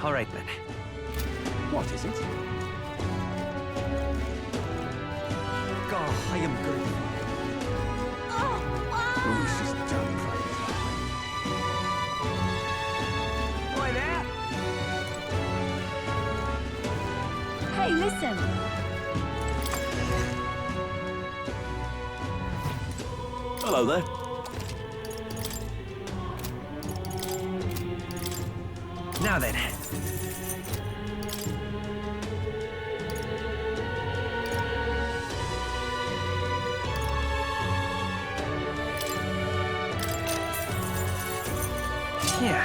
All right, then. What is it? Oh, I am good. Oh, she's downright. Boy there! Hey, listen. Hello there. Now then. Yeah.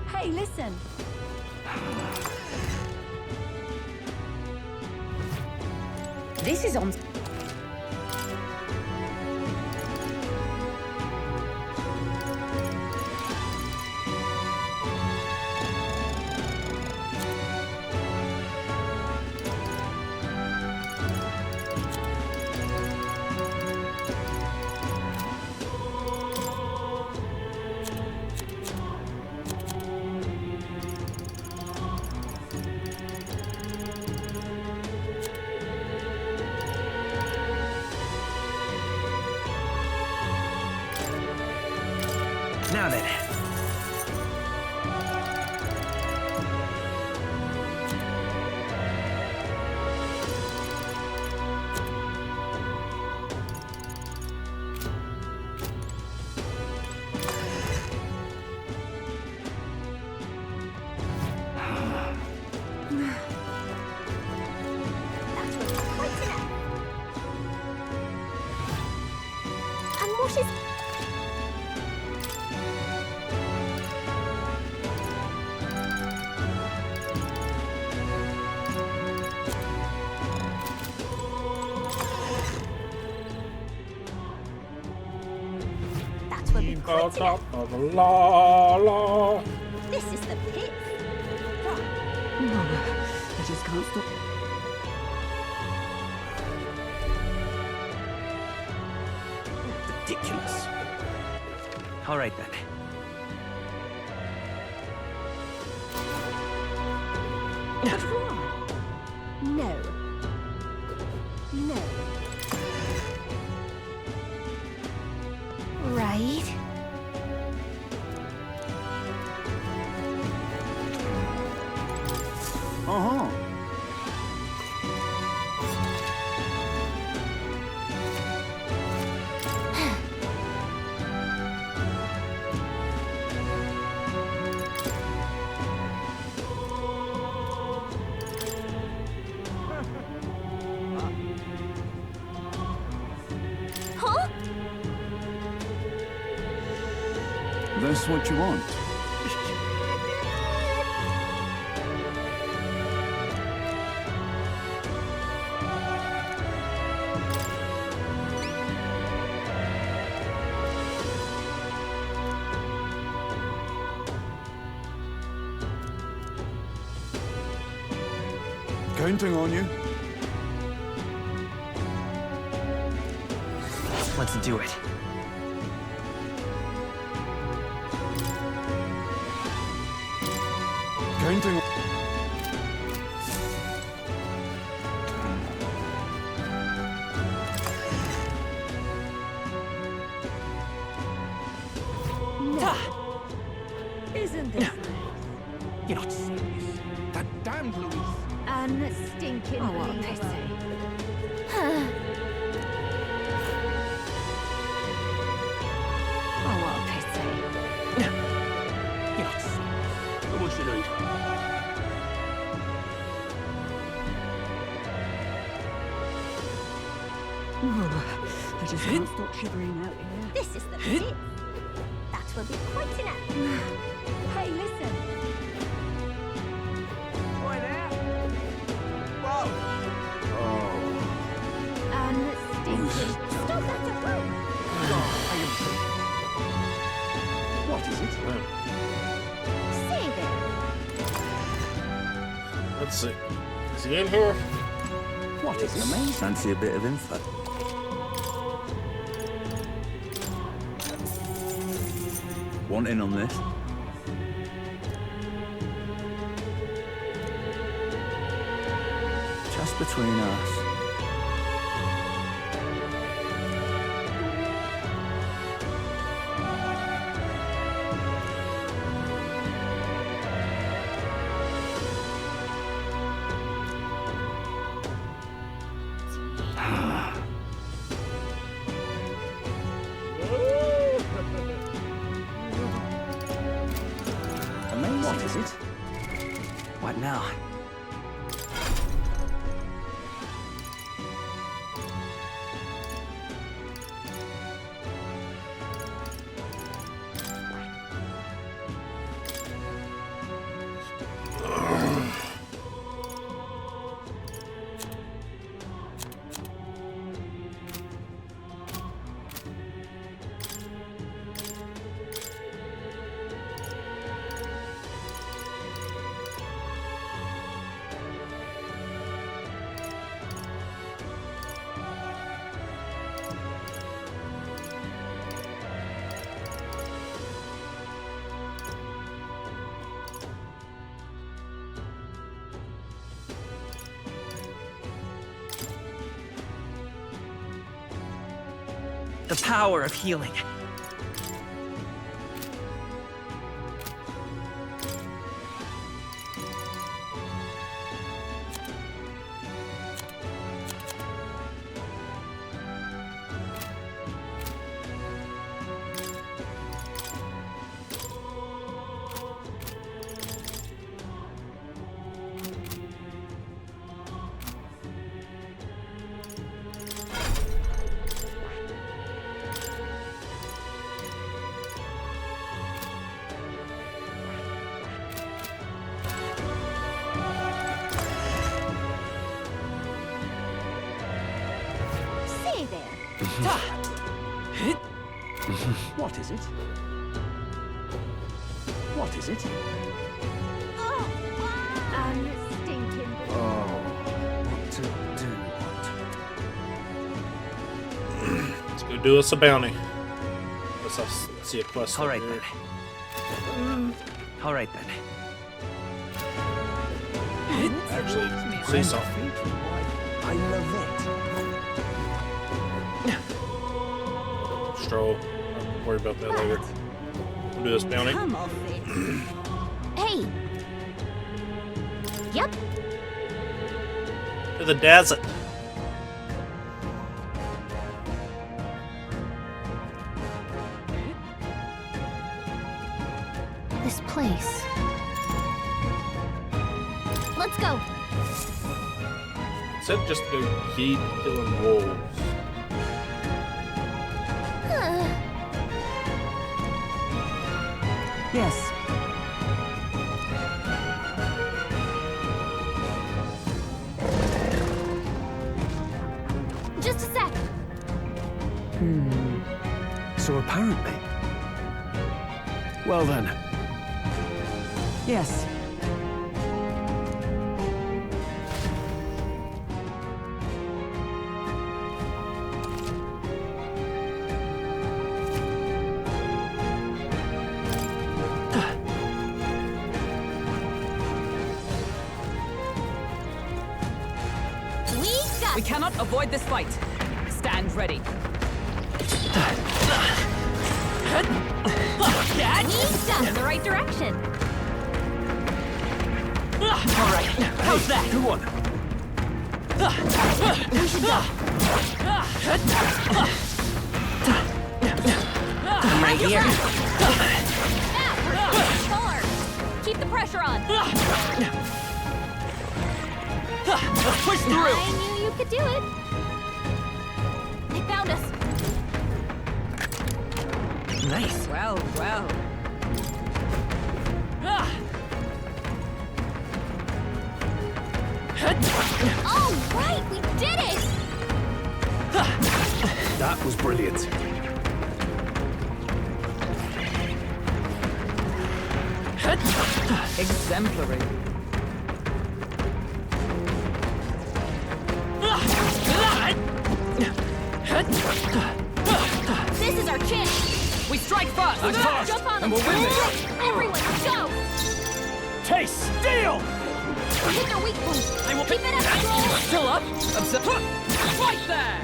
Hey, listen. This is on. Now then. That's quite enough. And what is... That will be quite enough. La la. This is the pit. I just can't stop. Ridiculous. All right, then. But why? No. No. Right. Uh-huh. Huh? That's what you want. Counting on you. Let's do it. Counting on... Isn't this You're not serious. That damned Louise. unstinking? Oh, what a pity. Oh, what a pity. You're not serious. How much you need? I just can't stop shivering out here. This is the pit. That will be quite enough. Hey, listen. Boy there! Whoa! Oh. Unstinking. Stop that at home. What is it? Say there. Let's see. Is he in here? What is it? Amazing. Fancy a bit of info. Want in on this? Just between us. Amazing. What is it? What now? The power of healing. Say there. What is it? What is it? Oh, I'm stinking. Oh, what to do? Let's go do us a bounty. Let's see a quest. All right here. then. All right then. Actually, see something. I love Stroll. I'll worry about that later. We'll do this bounty. Come off it. Hey. Yep. To the desert. This place. Let's go. It said just to go keep killing wolves. Yes. Just a sec. So apparently. Well then. Yes. We We cannot avoid this fight. Stand ready. Step in the right direction. All right. How's that? Good one. We should go. I'm right here. Now we're pushing hard. Keep the pressure on. Let's push through. I knew you could do it. They found us. Nice. Well, well. All right, we did it. That was brilliant. Exemplary. This is our chance. We strike first! Jump on them. and we'll win this. Everyone, go! Taste steel! Hit their weak point. Keep it up, Stroll. Still up? Right there!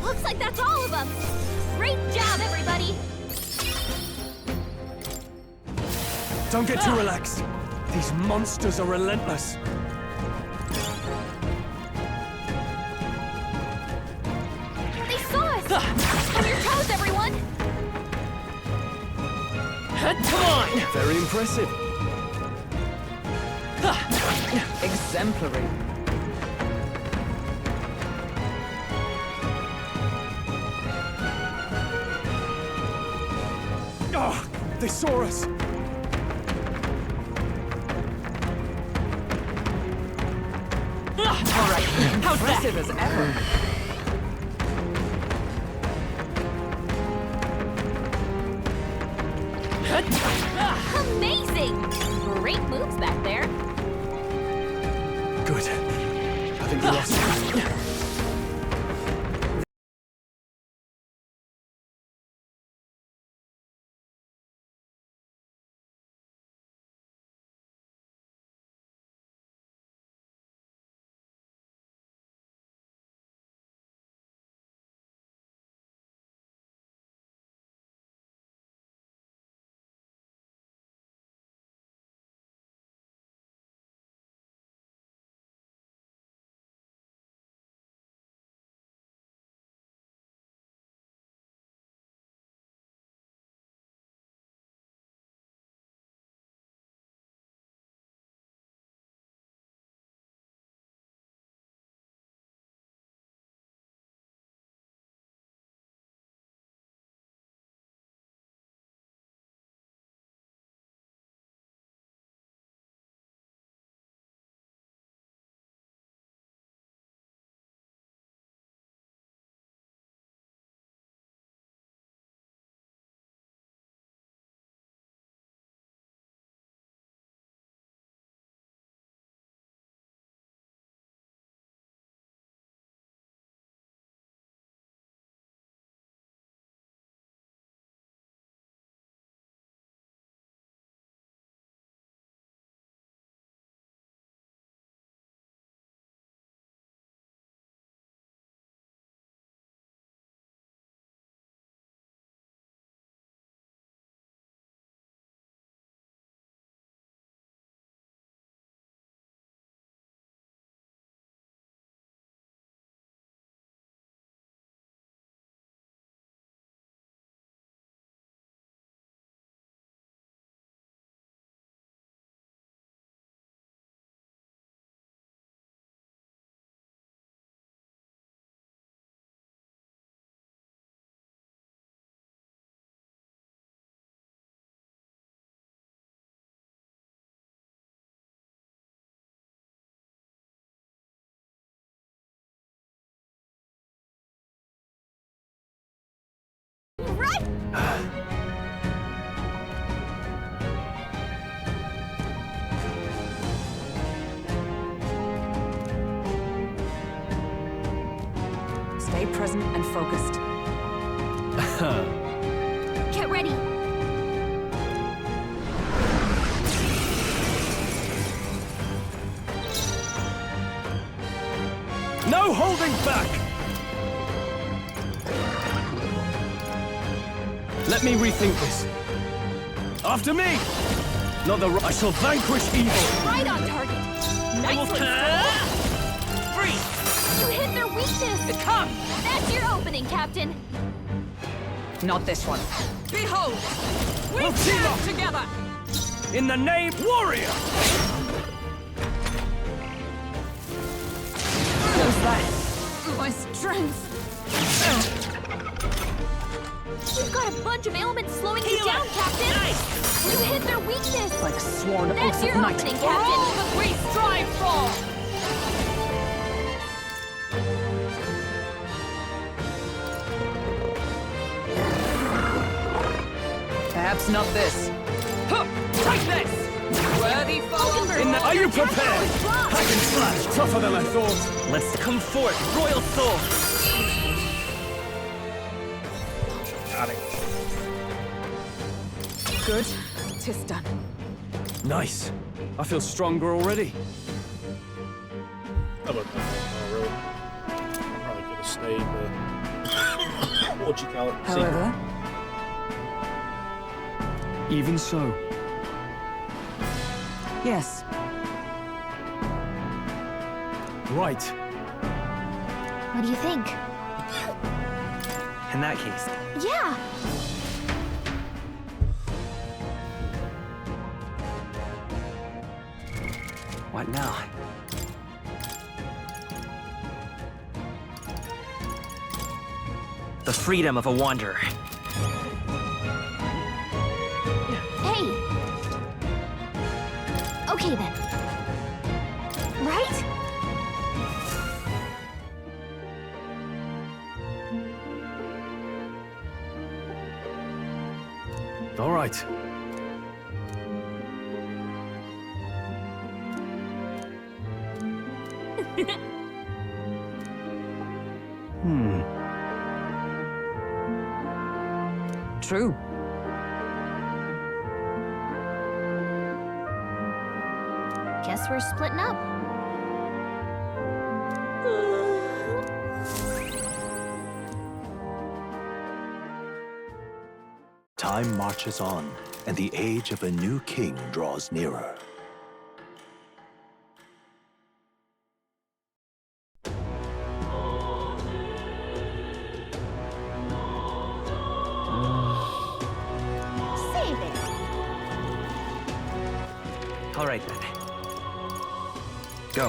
Looks like that's all of them. Great job, everybody. Don't get too relaxed. These monsters are relentless. They saw us. On your toes, everyone. Come on! Very impressive. Exemplary. Oh, they saw us. All right, how impressive as ever. Amazing. Great moves back there. Good. I think we lost it. Right. Stay present and focused. Get ready. No holding back! Let me rethink this. After me! Not the I shall vanquish evil! Right on target. Nice one, Stroll. Freeze! You hit their weakness. Come! That's your opening, Captain. Not this one. Behold! We We'll team stand up. together! In the name warrior! What's that? My strength. We've got a bunch of ailments slowing you down, Captain. Nice. You hit their weakness. Like sworn That's oath your of night. opening, For all Captain. that we strive for! Perhaps not this. Huh! Take this! Worthy foe. Are you prepared? Hack and slash, tougher than I thought. Let's come forth, royal soul. Got it. Good. 'Tis done. Nice. I feel stronger already. How about that? Oh, really? I probably could have stayed, but what you call it? However, Even so. yes. Right. What do you think? In that case, Yeah. what now? The freedom of a wanderer. Hey. Okay then. Right? All right. True. Guess we're splitting up. Time marches on, and the age of a new king draws nearer. Save it. All right then. Go.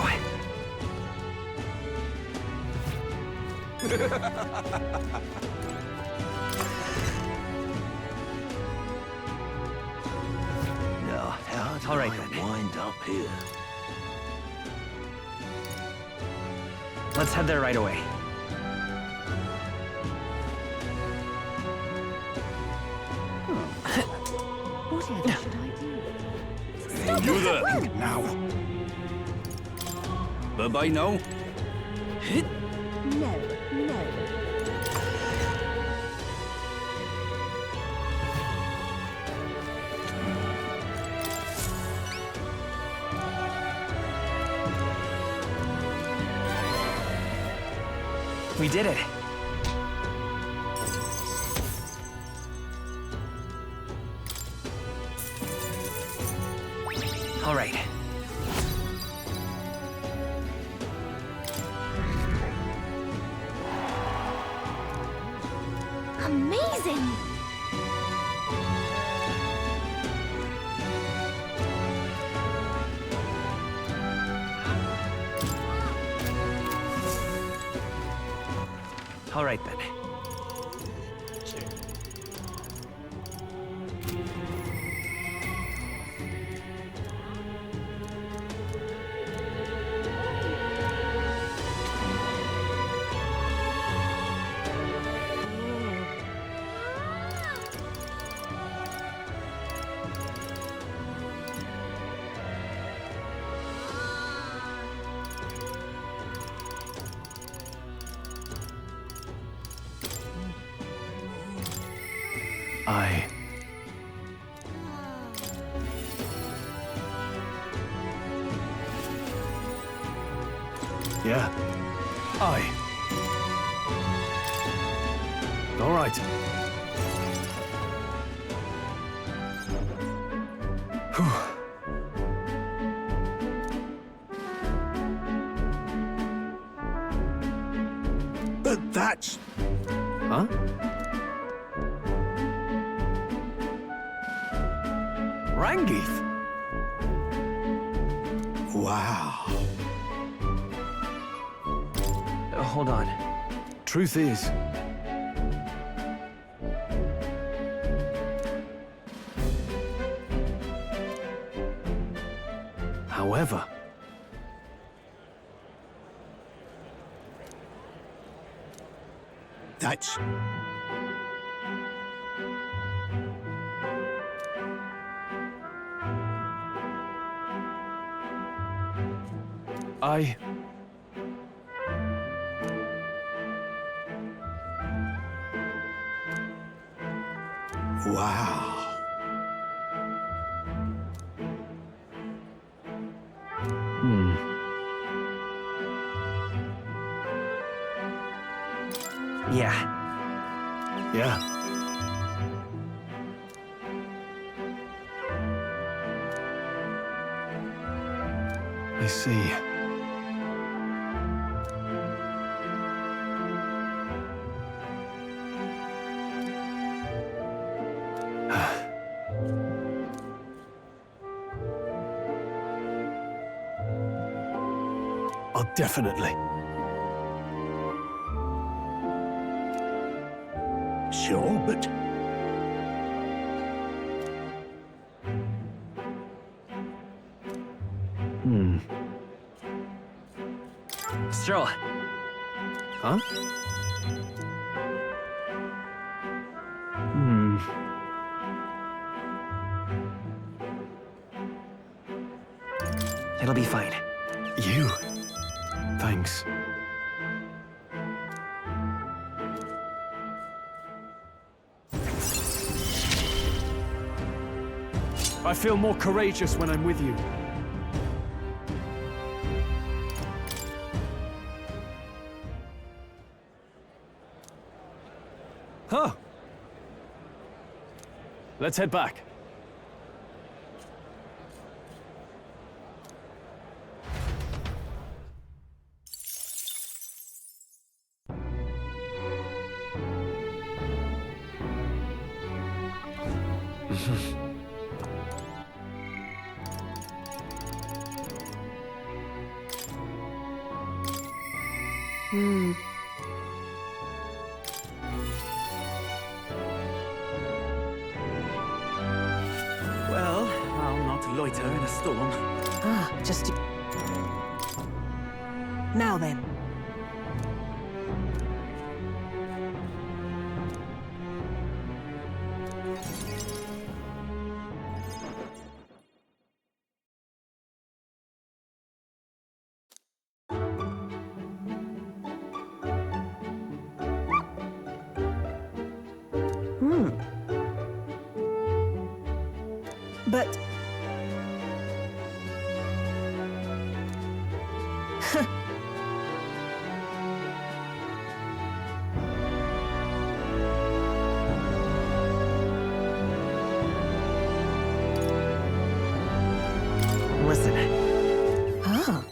Now, how do All right, I then. wind up here? Let's head there right away. Whatever should I do? You there. Now. Bye-bye now. No, no. We did it. All right. Amazing! All right then. Yeah. Aye. All right. But that's... Huh? Rangeeth? Wow. Hold on. Truth is... However... That's... I... Wow. Yeah. Yeah. I see. Oh, definitely. Sure, but Stroll. Huh? It'll be fine. You. Thanks. I feel more courageous when I'm with you. Huh. Let's head back. Well, I'll not loiter in a storm. Ah, just... Now then. But... Listen. Ah.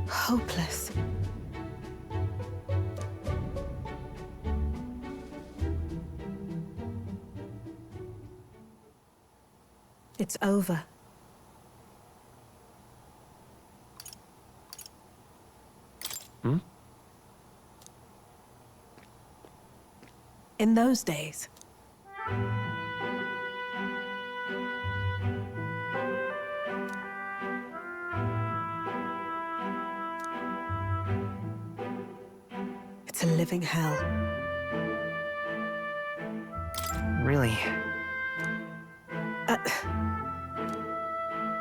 Hopeless. It's over. In those days, it's a living hell. Really?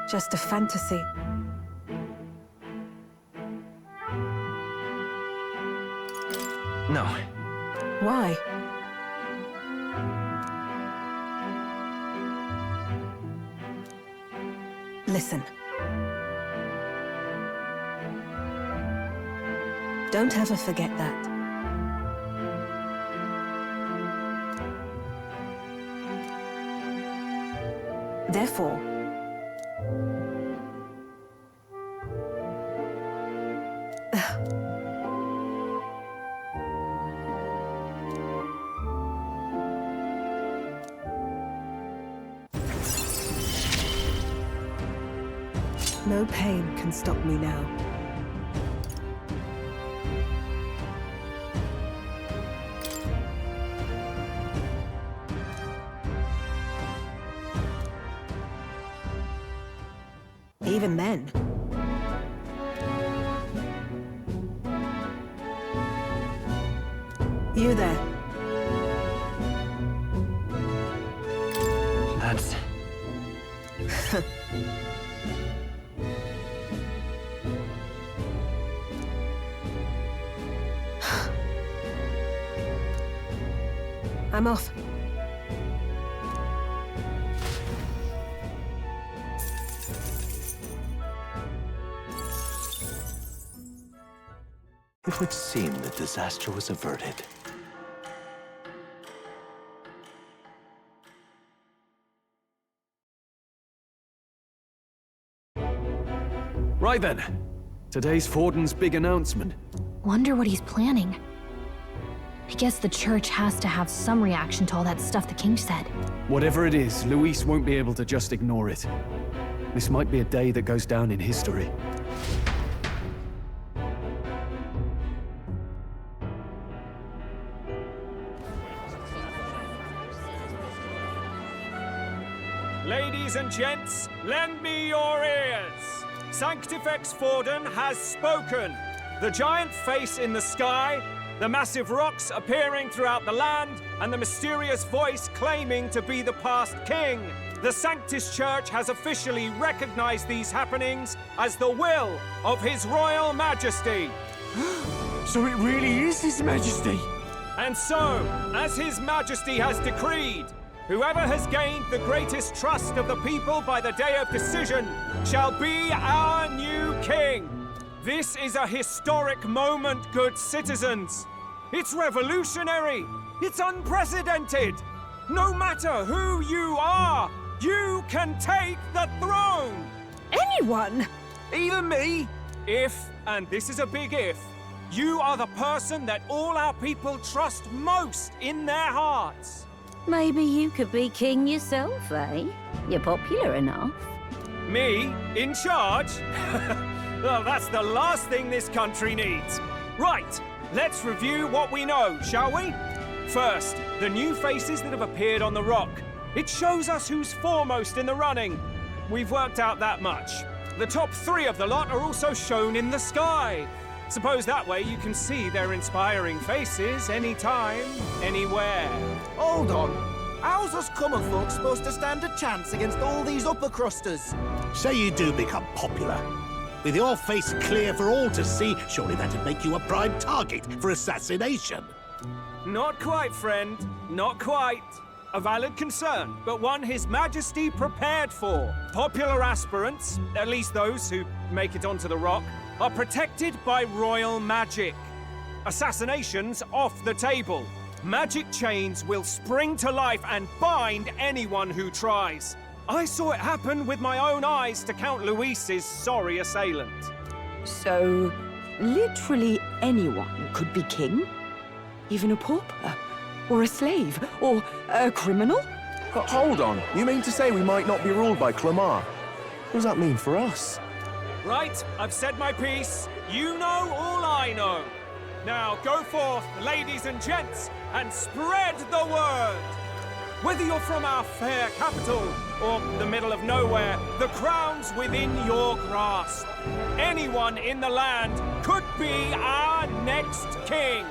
Just a fantasy. No. Why? Listen. Don't ever forget that. Therefore, no pain can stop me now. Even then. You there. I'm off. It would seem that disaster was averted. Right then. Today's Forden's big announcement. Wonder what he's planning. I guess the church has to have some reaction to all that stuff the king said. Whatever it is, Luis won't be able to just ignore it. This might be a day that goes down in history. Ladies and gents, lend me your ears. Sanctifex Forden has spoken. The giant face in the sky, the massive rocks appearing throughout the land, and the mysterious voice claiming to be the past king. The Sanctus Church has officially recognized these happenings as the will of His Royal Majesty. So it really is His Majesty? And so, as His Majesty has decreed, whoever has gained the greatest trust of the people by the day of decision shall be our new king. This is a historic moment, good citizens. It's revolutionary. It's unprecedented. No matter who you are, you can take the throne. Anyone? Even me? If, and this is a big if, you are the person that all our people trust most in their hearts. Maybe you could be king yourself, eh? You're popular enough. Me? In charge? Well, that's the last thing this country needs. Right, let's review what we know, shall we? First, the new faces that have appeared on the rock. It shows us who's foremost in the running. We've worked out that much. The top 3 of the lot are also shown in the sky. Suppose that way you can see their inspiring faces anytime, anywhere. Hold on. How's us common folk supposed to stand a chance against all these upper crusters? Say you do become popular. With your face clear for all to see, surely that'd make you a prime target for assassination. Not quite, friend. Not quite. A valid concern, but one His Majesty prepared for. Popular aspirants, at least those who make it onto the rock, are protected by royal magic. Assassinations off the table. Magic chains will spring to life and bind anyone who tries. I saw it happen with my own eyes to Count Luis's sorry assailant. So, literally anyone could be king? Even a pauper? Or a slave? Or a criminal? Hold on. You mean to say we might not be ruled by Clamar? What does that mean for us? Right, I've said my piece. You know all I know. Now go forth, ladies and gents, and spread the word. Whether you're from our fair capital or the middle of nowhere, the crown's within your grasp. Anyone in the land could be our next king.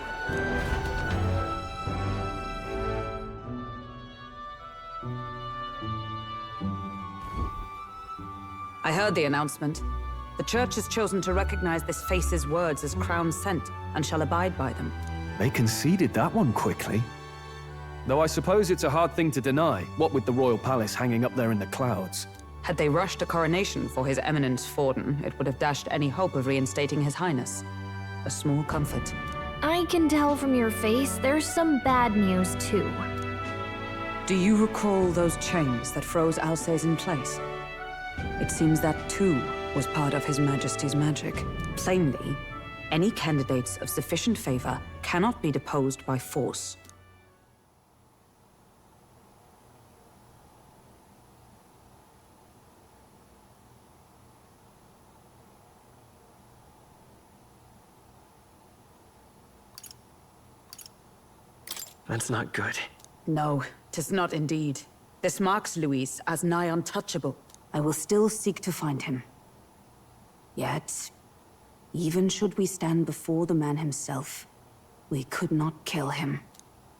I heard the announcement. The church has chosen to recognize this face's words as crown sent, and shall abide by them. They conceded that one quickly. Though I suppose it's a hard thing to deny, what with the royal palace hanging up there in the clouds. Had they rushed a coronation for His Eminence Forden, it would have dashed any hope of reinstating His Highness. A small comfort. I can tell from your face there's some bad news, too. Do you recall those chains that froze Alsace in place? It seems that, too, was part of His Majesty's magic. Plainly, any candidates of sufficient favor cannot be deposed by force. That's not good. No, 'tis not indeed. This marks Luis as nigh untouchable. I will still seek to find him. Yet, even should we stand before the man himself, we could not kill him.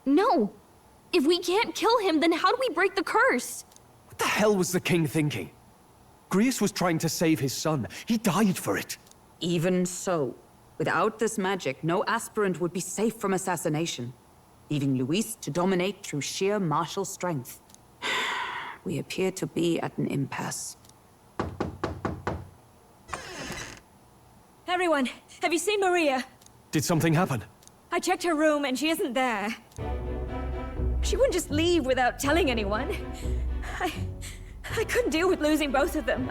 No! If we can't kill him, then how do we break the curse? What the hell was the king thinking? Grius was trying to save his son. He died for it. Even so, without this magic, no aspirant would be safe from assassination, leaving Luis to dominate through sheer martial strength. We appear to be at an impasse. Everyone, have you seen Maria? Did something happen? I checked her room and she isn't there. She wouldn't just leave without telling anyone. I couldn't deal with losing both of them.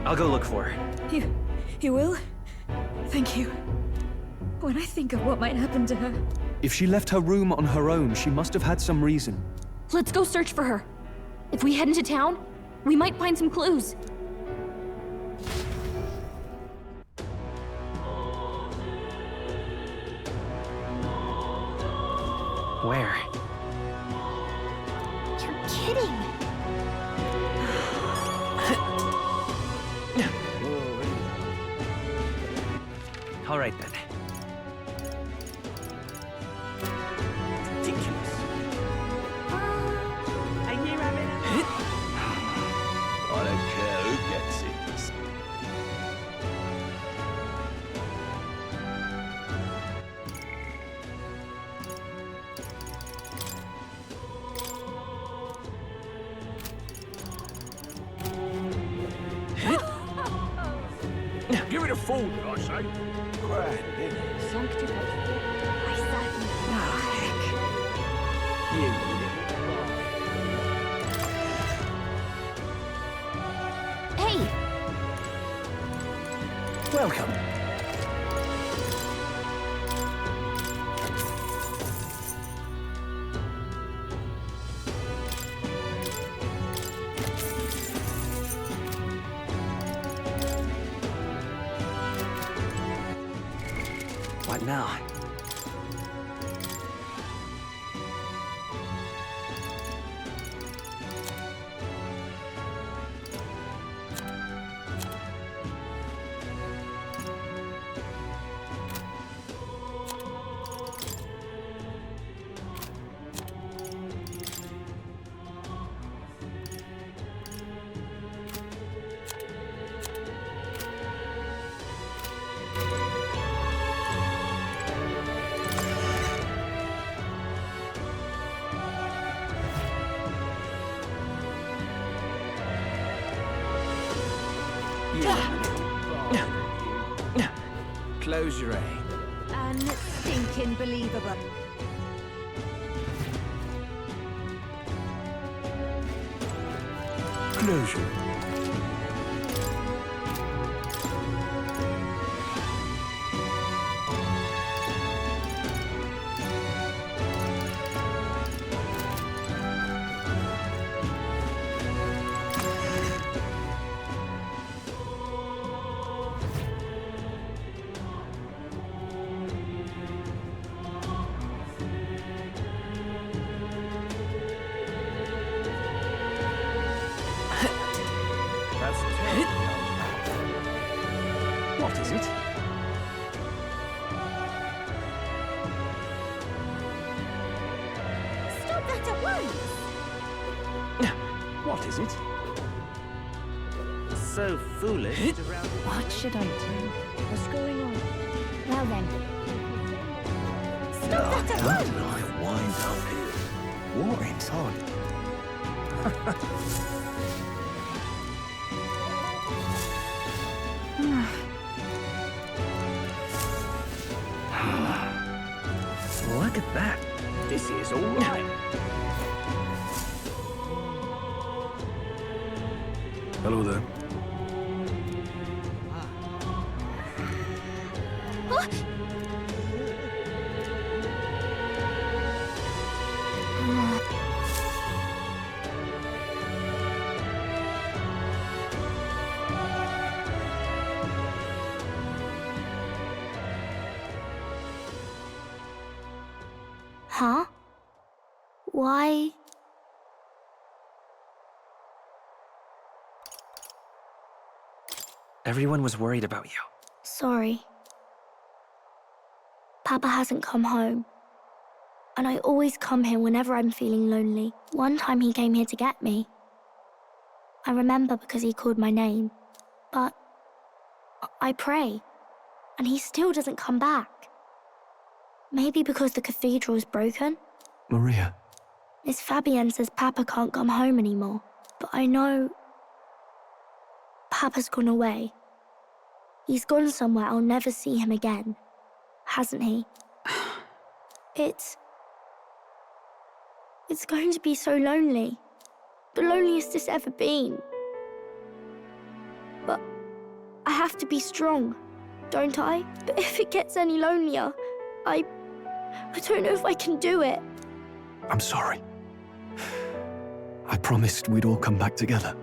I'll go look for her. You will? Thank you. When I think of what might happen to her... If she left her room on her own, she must have had some reason. Let's go search for her. If we head into town, we might find some clues. Where? You're kidding. All right then. Ridiculous. I don't care who gets it. Give it a fool, I say. Grand, isn't it? Hey! Welcome. What now? Close your eye. Unstinking believable. Closure. What is it? Stop that at once! What is it? So foolish to round it. What should I do? What's going on? Well then, Stop that at once! I wind up here. What in time? Look at that. This is all right. Hello there. huh? Why? Everyone was worried about you. Sorry. Papa hasn't come home. And I always come here whenever I'm feeling lonely. One time he came here to get me. I remember because he called my name. But I pray, and he still doesn't come back. Maybe because the cathedral's broken? Maria. Miss Fabienne says Papa can't come home anymore. But I know Papa's gone away. He's gone somewhere I'll never see him again. Hasn't he? It's going to be so lonely. The loneliest it's ever been. But I have to be strong, don't I? But if it gets any lonelier, I don't know if I can do it. I'm sorry. I promised we'd all come back together.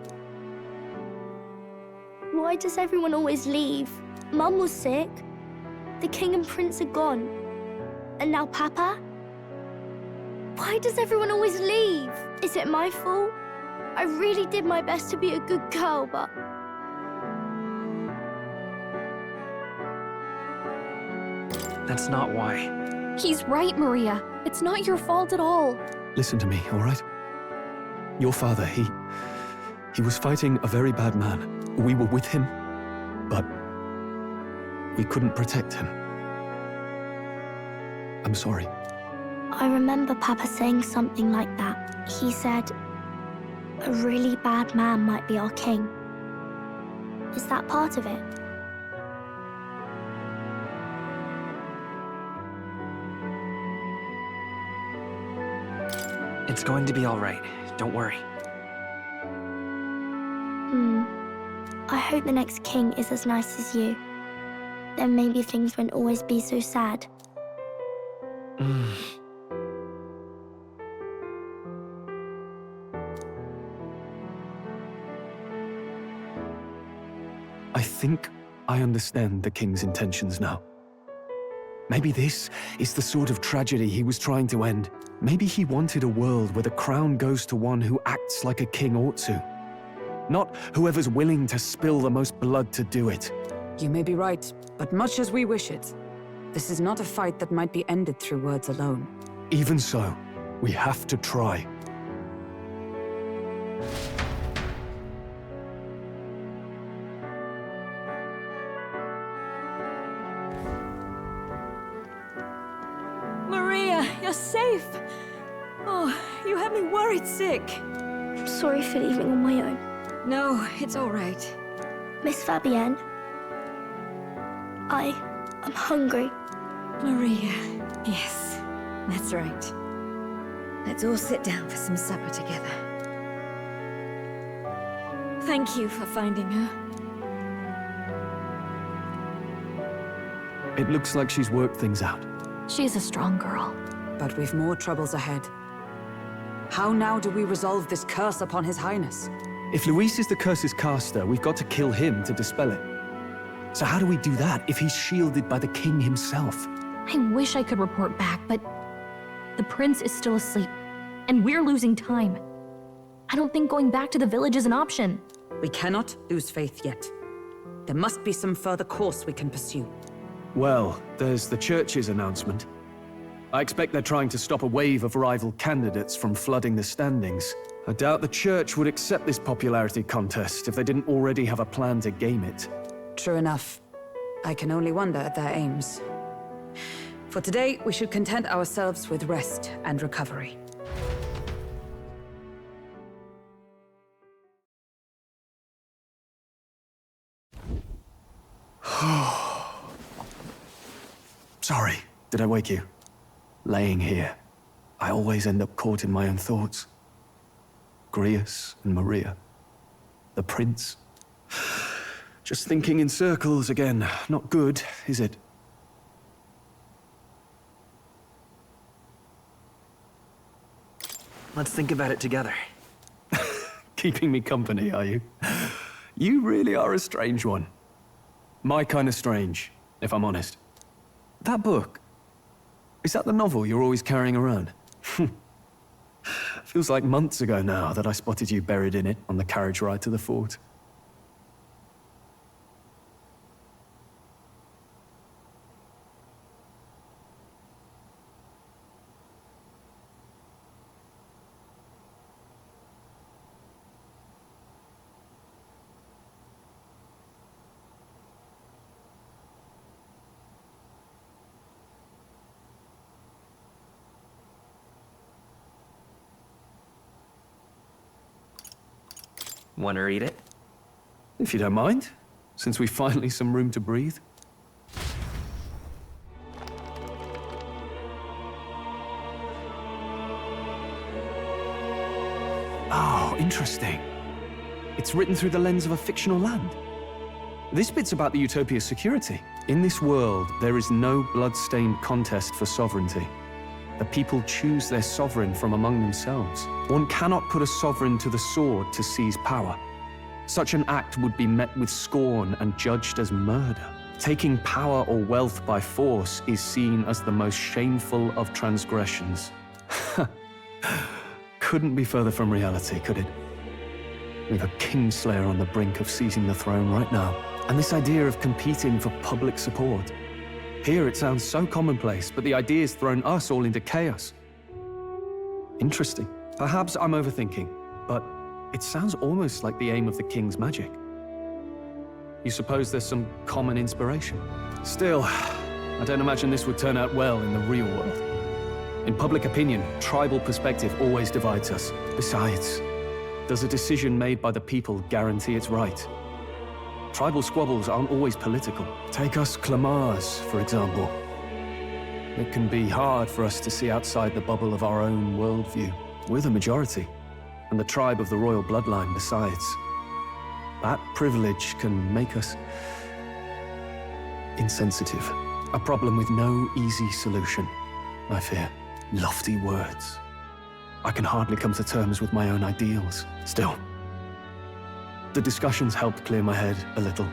Why does everyone always leave? Mum was sick. The king and prince are gone. And now Papa? Why does everyone always leave? Is it my fault? I really did my best to be a good girl, but... That's not why. He's right, Maria. It's not your fault at all. Listen to me, all right? Your father, he was fighting a very bad man. We were with him, but we couldn't protect him. I'm sorry. I remember Papa saying something like that. He said, a really bad man might be our king. Is that part of it? It's going to be all right. Don't worry. I hope the next king is as nice as you. Then maybe things won't always be so sad. I think I understand the king's intentions now. Maybe this is the sort of tragedy he was trying to end. Maybe he wanted a world where the crown goes to one who acts like a king ought to. Not whoever's willing to spill the most blood to do it. You may be right, but much as we wish it, this is not a fight that might be ended through words alone. Even so, we have to try. Maria, you're safe. Oh, you had me worried sick. I'm sorry for leaving on my own. No, it's all right. Miss Fabienne, I'm hungry. Maria, yes, that's right. Let's all sit down for some supper together. Thank you for finding her. It looks like she's worked things out. She's a strong girl. But we've more troubles ahead. How now do we resolve this curse upon His Highness? If Luis is the curse's caster, we've got to kill him to dispel it. So how do we do that if he's shielded by the king himself? I wish I could report back, but the prince is still asleep, and we're losing time. I don't think going back to the village is an option. We cannot lose faith yet. There must be some further course we can pursue. Well, there's the church's announcement. I expect they're trying to stop a wave of rival candidates from flooding the standings. I doubt the church would accept this popularity contest if they didn't already have a plan to game it. True enough. I can only wonder at their aims. For today, we should content ourselves with rest and recovery. Sorry, did I wake you? Laying here, I always end up caught in my own thoughts. Grius and Maria. The prince. Just thinking in circles again. Not good, is it? Let's think about it together. Keeping me company, are you? You really are a strange one. My kind of strange, if I'm honest. That book, is that the novel you're always carrying around? Feels like months ago now that I spotted you buried in it on the carriage ride to the fort. Want to read it? If you don't mind, since we finally some room to breathe. Oh, interesting. It's written through the lens of a fictional land. This bit's about the Utopia's security. In this world, there is no blood-stained contest for sovereignty. The people choose their sovereign from among themselves. One cannot put a sovereign to the sword to seize power. Such an act would be met with scorn and judged as murder. Taking power or wealth by force is seen as the most shameful of transgressions. Couldn't be further from reality, could it? We've a Kingslayer on the brink of seizing the throne right now. And this idea of competing for public support. Here it sounds so commonplace, but the idea's thrown us all into chaos. Interesting. Perhaps I'm overthinking, but it sounds almost like the aim of the king's magic. You suppose there's some common inspiration? Still, I don't imagine this would turn out well in the real world. In public opinion, tribal perspective always divides us. Besides, does a decision made by the people guarantee it's right? Tribal squabbles aren't always political. Take us Clamars, for example. It can be hard for us to see outside the bubble of our own worldview. We're the majority, and the tribe of the royal bloodline besides. That privilege can make us insensitive. A problem with no easy solution, I fear. Lofty words. I can hardly come to terms with my own ideals. Still, the discussions helped clear my head a little.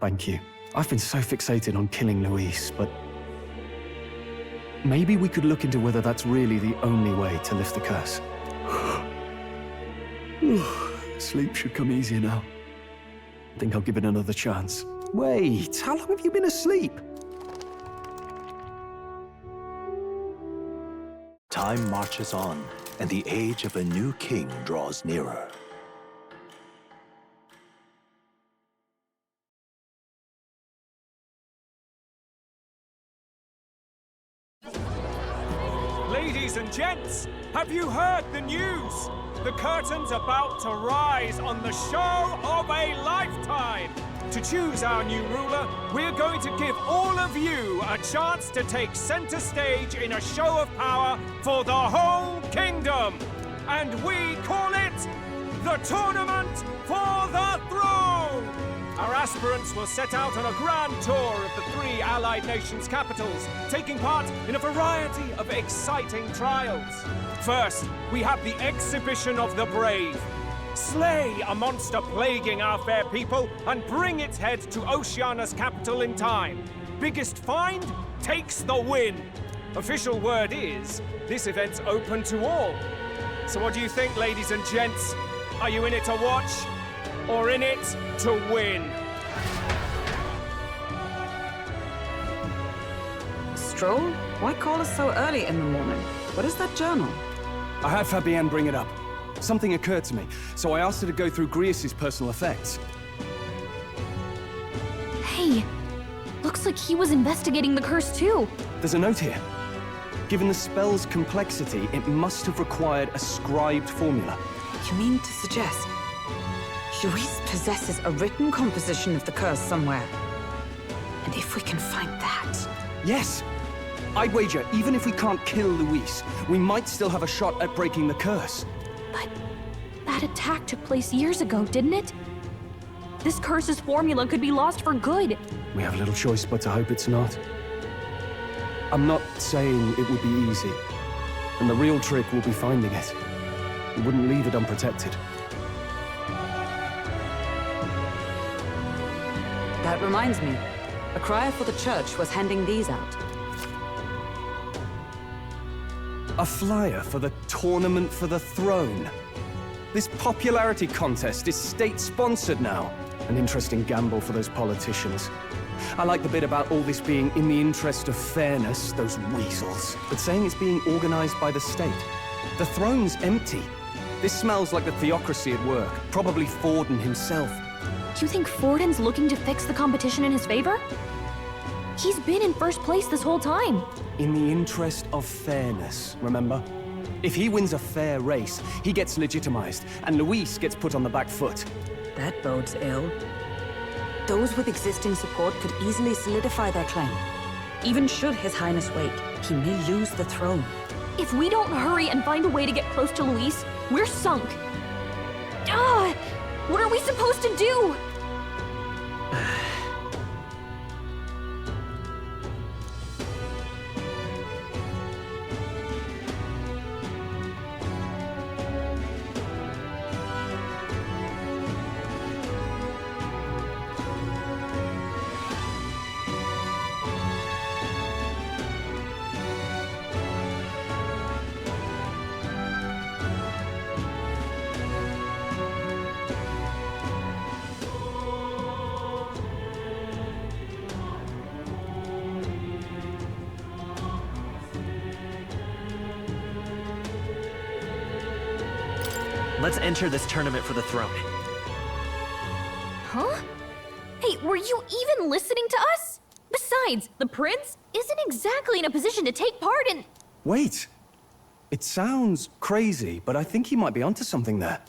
Thank you. I've been so fixated on killing Luis, but maybe we could look into whether that's really the only way to lift the curse. Sleep should come easier now. I think I'll give it another chance. Wait, how long have you been asleep? Time marches on, and the age of a new king draws nearer. Ladies and gents, have you heard the news? The curtain's about to rise on the show of a lifetime. To choose our new ruler, we're going to give all of you a chance to take center stage in a show of power for the whole kingdom. And we call it the Tournament for the Throne. Our aspirants will set out on a grand tour of the 3 allied nations' capitals, taking part in a variety of exciting trials. First, we have the Exhibition of the Brave. Slay a monster plaguing our fair people and bring its head to Oceania's capital in time. Biggest find takes the win. Official word is, this event's open to all. So what do you think, ladies and gents? Are you in it to watch, or in it to win? Stroll? Why call us so early in the morning? What is that journal? I had Fabienne bring it up. Something occurred to me, so I asked her to go through Grius' personal effects. Hey, looks like he was investigating the curse too. There's a note here. Given the spell's complexity, it must have required a scribed formula. You mean to suggest Luis possesses a written composition of the curse somewhere? And if we can find that... Yes! I'd wager, even if we can't kill Luis, we might still have a shot at breaking the curse. But that attack took place years ago, didn't it? This curse's formula could be lost for good. We have little choice but to hope it's not. I'm not saying it would be easy, and the real trick will be finding it. We wouldn't leave it unprotected. That reminds me. A crier for the church was handing these out. A flyer for the Tournament for the Throne. This popularity contest is state-sponsored now. An interesting gamble for those politicians. I like the bit about all this being in the interest of fairness, those weasels. But saying it's being organized by the state. The throne's empty. This smells like the theocracy at work. Probably Forden himself. You think Forden's looking to fix the competition in his favor? He's been in first place this whole time. In the interest of fairness, remember? If he wins a fair race, he gets legitimized, and Luis gets put on the back foot. That bodes ill. Those with existing support could easily solidify their claim. Even should His Highness wake, he may lose the throne. If we don't hurry and find a way to get close to Luis, we're sunk. Ah! What are we supposed to do? Let's enter this tournament for the throne. Huh? Hey, were you even listening to us? Besides, the prince isn't exactly in a position to take part in... Wait. It sounds crazy, but I think he might be onto something there.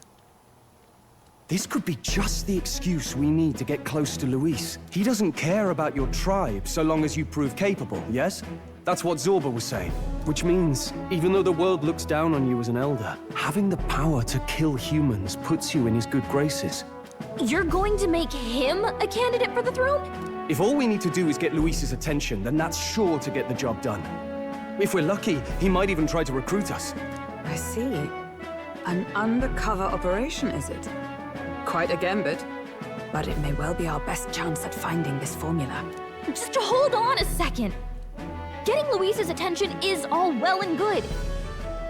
This could be just the excuse we need to get close to Luis. He doesn't care about your tribe so long as you prove capable, yes? That's what Zorba was saying. Which means, even though the world looks down on you as an elder, having the power to kill humans puts you in his good graces. You're going to make him a candidate for the throne? If all we need to do is get Luis's attention, then that's sure to get the job done. If we're lucky, he might even try to recruit us. I see. An undercover operation, is it? Quite a gambit. But it may well be our best chance at finding this formula. Just hold on a second. Getting Luis's attention is all well and good.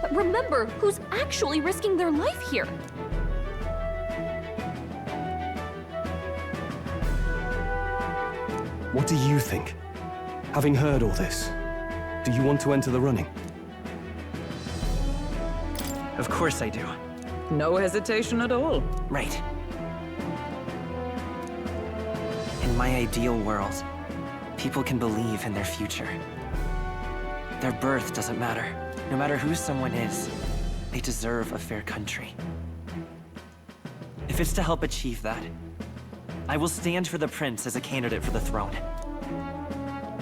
But remember who's actually risking their life here. What do you think? Having heard all this, do you want to enter the running? Of course I do. No hesitation at all. Right. In my ideal world, people can believe in their future. Their birth doesn't matter. No matter who someone is, they deserve a fair country. If it's to help achieve that, I will stand for the prince as a candidate for the throne.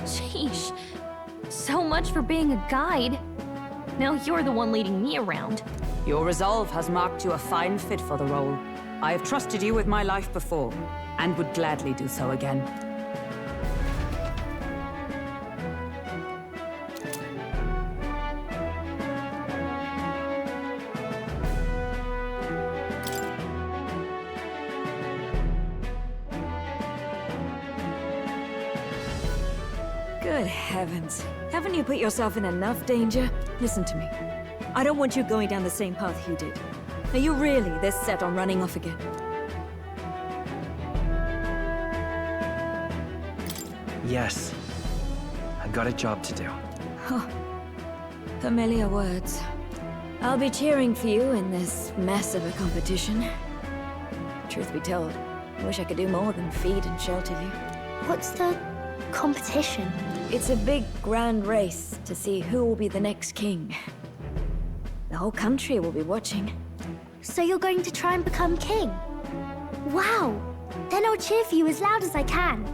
Sheesh. So much for being a guide. Now you're the one leading me around. Your resolve has marked you a fine fit for the role. I have trusted you with my life before, and would gladly do so again. Good heavens. Haven't you put yourself in enough danger? Listen to me. I don't want you going down the same path he did. Are you really this set on running off again? Yes. I've got a job to do. Huh. Familiar words. I'll be cheering for you in this mess of a competition. Truth be told, I wish I could do more than feed and shelter you. What's the competition? It's a big, grand race to see who will be the next king. The whole country will be watching. So you're going to try and become king? Wow! Then I'll cheer for you as loud as I can.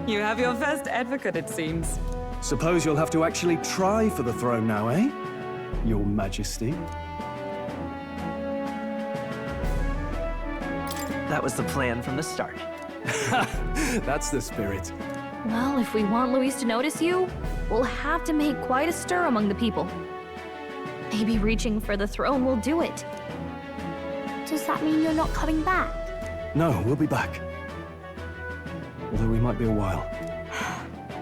You have your first advocate, it seems. Suppose you'll have to actually try for the throne now, eh? Your Majesty. That was the plan from the start. That's the spirit. Well, if we want Luis to notice you, we'll have to make quite a stir among the people. Maybe reaching for the throne will do it. Does that mean you're not coming back? No, we'll be back. Although we might be a while.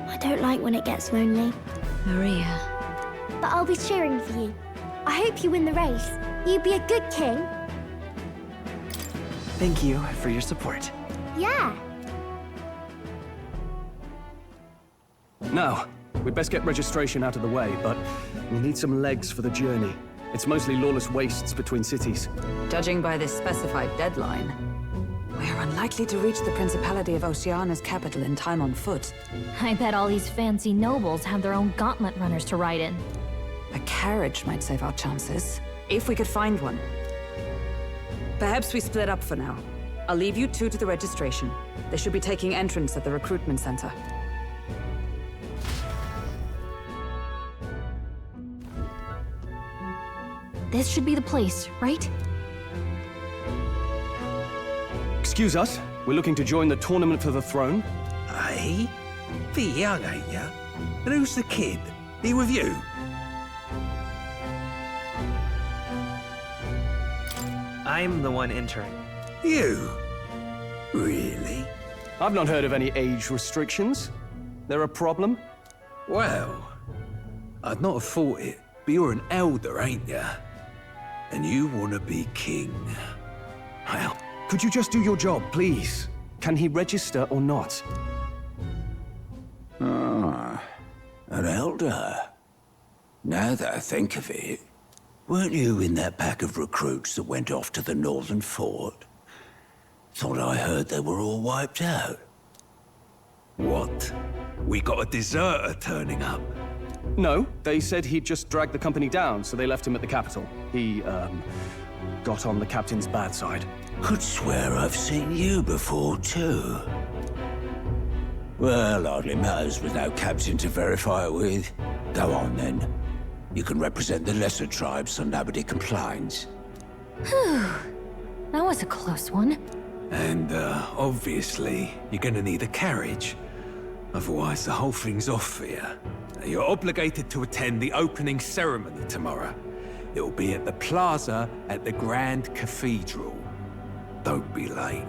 I don't like when it gets lonely. Maria. But I'll be cheering for you. I hope you win the race. You'd be a good king. Thank you for your support. Yeah. Now, we'd best get registration out of the way, but we'll need some legs for the journey. It's mostly lawless wastes between cities. Judging by this specified deadline, we are unlikely to reach the Principality of Oceana's capital in time on foot. I bet all these fancy nobles have their own gauntlet runners to ride in. A carriage might save our chances, if we could find one. Perhaps we split up for now. I'll leave you two to the registration. They should be taking entrance at the recruitment center. This should be the place, right? Excuse us, we're looking to join the tournament for the throne. Eh? Bit young, ain't ya? And who's the kid? He with you? I'm the one entering. You? Really? I've not heard of any age restrictions. There a problem? Well, I'd not have thought it, but you're an elder, ain't ya? And you want to be king. Well, could you just do your job, please? Can he register or not? Ah, an elder. Now that I think of it, weren't you in that pack of recruits that went off to the northern fort? Thought I heard they were all wiped out. What? We got a deserter turning up? No, they said he'd just dragged the company down, so they left him at the capital. He, got on the captain's bad side. Could swear I've seen you before, too. Well, hardly matters with no captain to verify it with. Go on, then. You can represent the lesser tribes so nobody complains. Whew. That was a close one. And, obviously, you're gonna need a carriage. Otherwise, the whole thing's off for you. You're obligated to attend the opening ceremony tomorrow. It'll be at the plaza at the Grand Cathedral. Don't be late.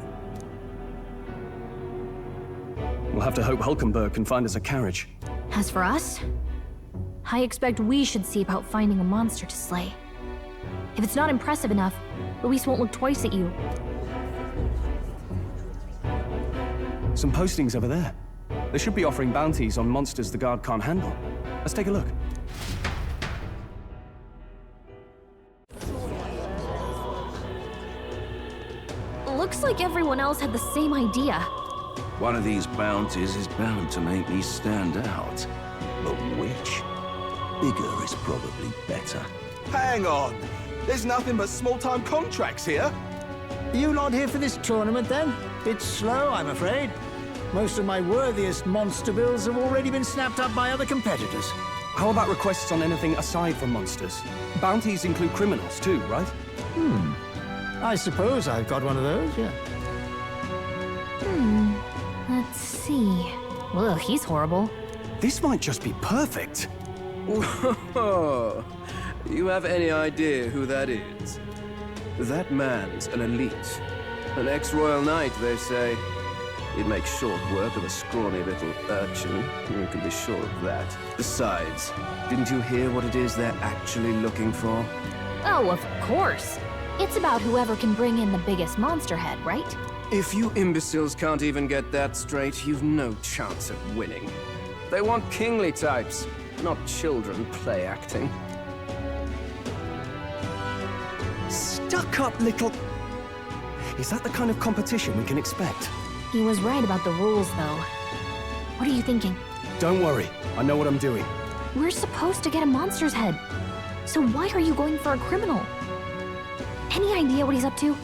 We'll have to hope Hulkenberg can find us a carriage. As for us, I expect we should see about finding a monster to slay. If it's not impressive enough, Luis won't look twice at you. Some postings over there. They should be offering bounties on monsters the guard can't handle. Let's take a look. Looks like everyone else had the same idea. One of these bounties is bound to make me stand out. But which? Bigger is probably better. Hang on! There's nothing but small-time contracts here. You not here for this tournament, then? It's slow, I'm afraid. Most of my worthiest monster bills have already been snapped up by other competitors. How about requests on anything aside from monsters? Bounties include criminals too, right? I suppose I've got one of those, yeah. Let's see. Ugh, he's horrible. This might just be perfect. Whoa! You have any idea who that is? That man's an elite. An ex-royal knight, they say. He'd make short work of a scrawny little urchin. You can be sure of that. Besides, didn't you hear what it is they're actually looking for? Oh, of course. It's about whoever can bring in the biggest monster head, right? If you imbeciles can't even get that straight, you've no chance of winning. They want kingly types, not children play acting. Stuck-up little... Is that the kind of competition we can expect? He was right about the rules, though. What are you thinking? Don't worry, I know what I'm doing. We're supposed to get a monster's head. So why are you going for a criminal? Any idea what he's up to?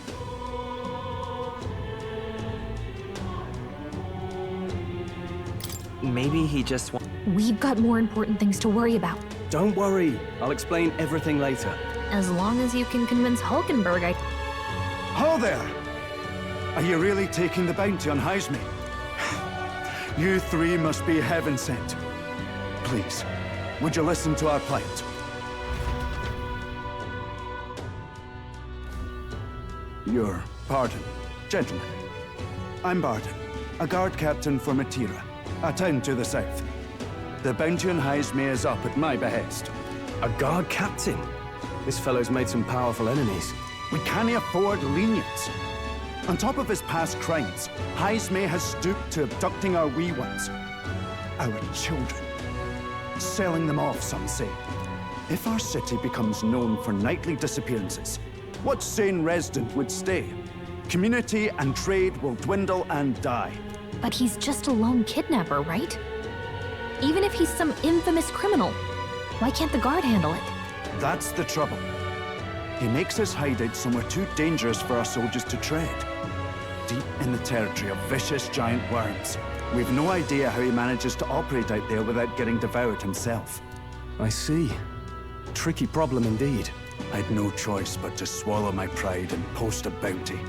Maybe he just wants... We've got more important things to worry about. Don't worry, I'll explain everything later. As long as you can convince Hulkenberg, Ho there! Are you really taking the bounty on Heisme? You three must be heaven sent. Please, would you listen to our plight? Your pardon, gentlemen. I'm Barden, a guard captain for Matira, a town to the south. The bounty on Heisme is up at my behest. A guard captain? This fellow's made some powerful enemies. We can't afford lenience. On top of his past crimes, Heisme has stooped to abducting our wee ones. Our children. Selling them off, some say. If our city becomes known for nightly disappearances, what sane resident would stay? Community and trade will dwindle and die. But he's just a lone kidnapper, right? Even if he's some infamous criminal, Why can't the guard handle it? That's the trouble. He makes his hideout somewhere too dangerous for our soldiers to tread. Deep in the territory of vicious giant worms. We've no idea how he manages to operate out there without getting devoured himself. I see. Tricky problem indeed. I'd no choice but to swallow my pride and post a bounty.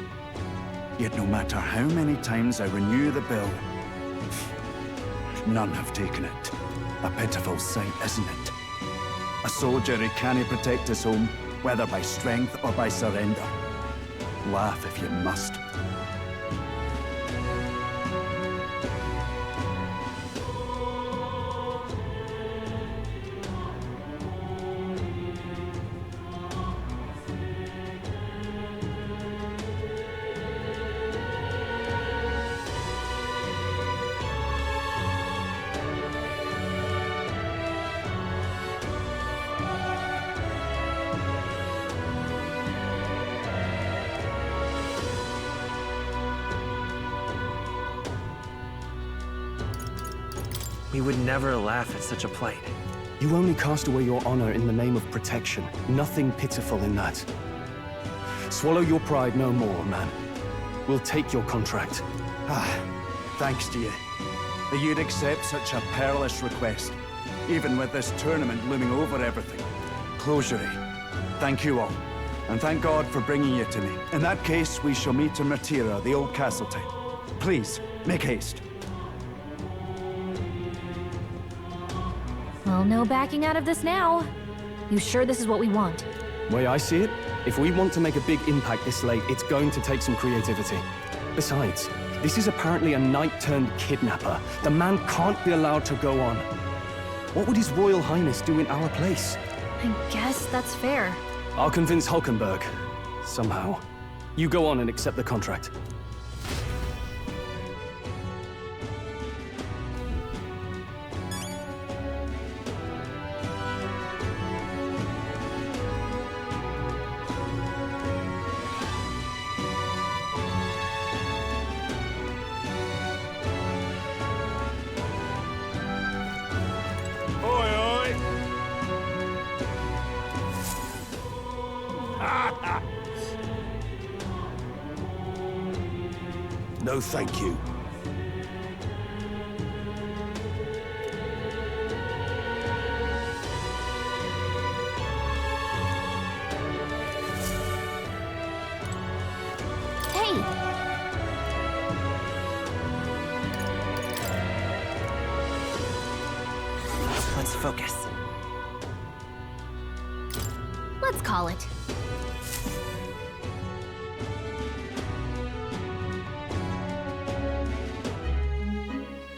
Yet no matter how many times I renew the bill, none have taken it. A pitiful sight, isn't it? A soldier who can't protect his home, whether by strength or by surrender. Laugh if you must. We would never laugh at such a plight. You only cast away your honor in the name of protection. Nothing pitiful in that. Swallow your pride no more, man. We'll take your contract. Thanks to you. That you'd accept such a perilous request, even with this tournament looming over everything. Closure. Thank you all, and thank God for bringing you to me. In that case, we shall meet in Matira, the old castle town. Please, make haste. Well, no backing out of this now. You sure this is what we want? Way I see it, if we want to make a big impact this late, it's going to take some creativity. Besides, this is apparently a knight-turned-kidnapper. The man can't be allowed to go on. What would His Royal Highness do in our place? I guess that's fair. I'll convince Hulkenberg. Somehow. You go on and accept the contract. No, thank you. Hey! Let's focus. Let's call it.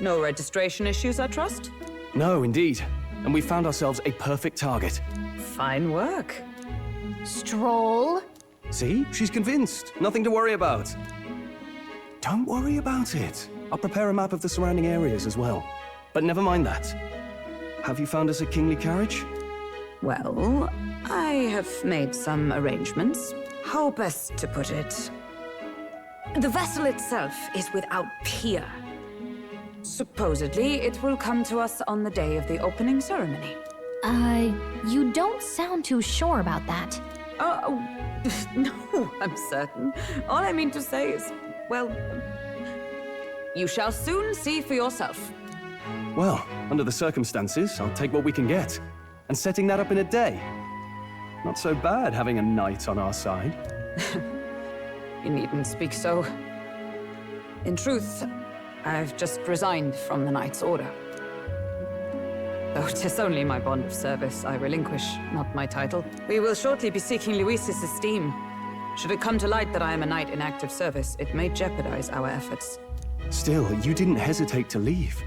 No registration issues, I trust? No, indeed. And we found ourselves a perfect target. Fine work. Stroll. See? She's convinced. Nothing to worry about. Don't worry about it. I'll prepare a map of the surrounding areas as well. But never mind that. Have you found us a kingly carriage? Well, I have made some arrangements. How best to put it? The vessel itself is without peer. Supposedly, it will come to us on the day of the opening ceremony. You don't sound too sure about that. Oh, no, I'm certain. All I mean to say is, well, you shall soon see for yourself. Well, under the circumstances, I'll take what we can get. And setting that up in a day. Not so bad having a knight on our side. You needn't speak so. In truth, I've just resigned from the Knight's Order. Though 'tis only my bond of service I relinquish, not my title. We will shortly be seeking Luis's esteem. Should it come to light that I am a knight in active service, it may jeopardize our efforts. Still, you didn't hesitate to leave.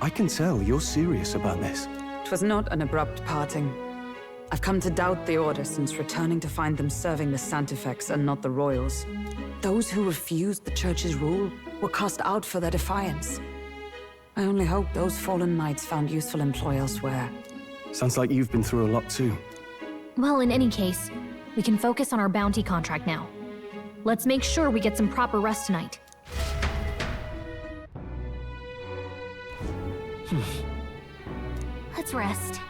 I can tell you're serious about this. It was not an abrupt parting. I've come to doubt the Order since returning to find them serving the Santifex and not the Royals. Those who refused the Church's rule were cast out for their defiance. I only hope those fallen knights found useful employ elsewhere. Sounds like you've been through a lot too. Well, in any case, we can focus on our bounty contract now. Let's make sure we get some proper rest tonight. Let's rest.